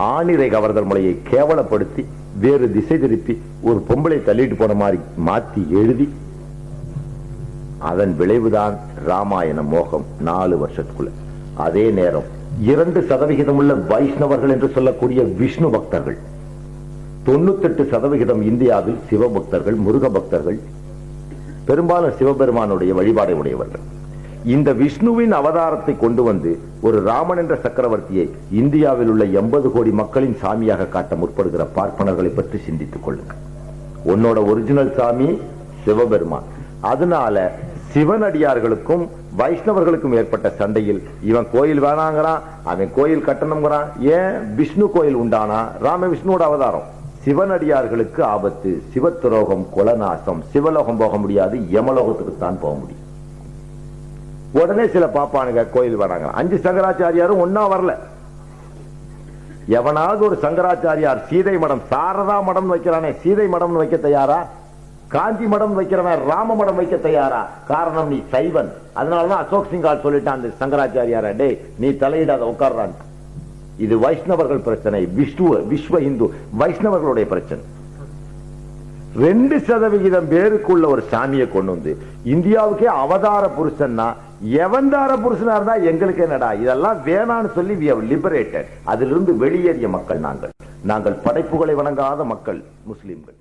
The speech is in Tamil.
ஆணிரை கவர்தல் முறையை கேவலப்படுத்தி வேறு திசை திருப்பி ஒரு பொம்பளை தள்ளிட்டு போன மாதிரி மாத்தி எழுதி, அதன் விளைவுதான் ராமாயண மோகம் 4 வருஷத்துக்குள்ள. அதே நேரம் 2% உள்ள வைஷ்ணவர்கள் என்று சொல்லக்கூடிய விஷ்ணு பக்தர்கள், 98% இந்தியாவில் சிவபக்தர்கள், முருக பக்தர்கள், பெரும்பாலும் சிவபெருமானுடைய வழிபாடை உடையவர்கள். இந்த விஷ்ணுவின் அவதாரத்தை கொண்டு வந்து ஒரு ராமன் என்ற சக்கரவர்த்தியை இந்தியாவில் உள்ள 80 கோடி மக்களின் சாமியாக காட்ட முற்படுகிற பார்ப்பனர்களை பற்றி சிந்தித்துக் கொள்ளுங்கள். உன்னோட ஒரிஜினல் சாமி சிவபெருமான். அதனால சிவனடியார்களுக்கும் வைஷ்ணவர்களுக்கும் ஏற்பட்ட சண்டையில் இவன் கோயில் வேணாங்கிறான், அவன் கோயில் கட்டணுங்கிறான். ஏன்? விஷ்ணு கோயில் உண்டானா ராம விஷ்ணுவோட அவதாரம். சிவனடியார்களுக்கு ஆபத்து, சிவத்துரோகம், கொலநாசம். சிவலோகம் போக முடியாது, யமலோகத்துக்கு தான் போக முடியும். உடனே சில பாப்பானுங்க கோயில் வராங்க. 5 சங்கராச்சாரியாரும் ஒன்னா வரல. எவனாவது ஒரு சங்கராச்சாரியார் சீதை மடம், சாரதா மடம் வைக்கிறானே, சீதை மடம் வைக்க தயாரா? காஞ்சி மடம் வைக்கிறவன் ராம மடம் வைக்க தயாரா? காரணம் நீ சைவன். அதனாலதான் அசோக் சிங்கால் சொல்லிட்டான் அந்த சங்கராச்சாரியார, டே நீ தலையிடாத உட்கார்றான். இது வைஷ்ணவர்கள் பிரச்சனை, விஸ்வ இந்து வைஷ்ணவர்களுடைய பிரச்சனை. 2% பேருக்குள்ள ஒரு சாமியை கொண்டு வந்து இந்தியாவுக்கே அவதார புருஷன்னா, எவந்தார புருஷனா இருந்தா எங்களுக்கு என்னடா? இதெல்லாம் வேணான்னு சொல்லி we have liberated. அதிலிருந்து வெளியேறிய மக்கள் நாங்கள். படைப்புகளை வணங்காத மக்கள் முஸ்லிம்கள்.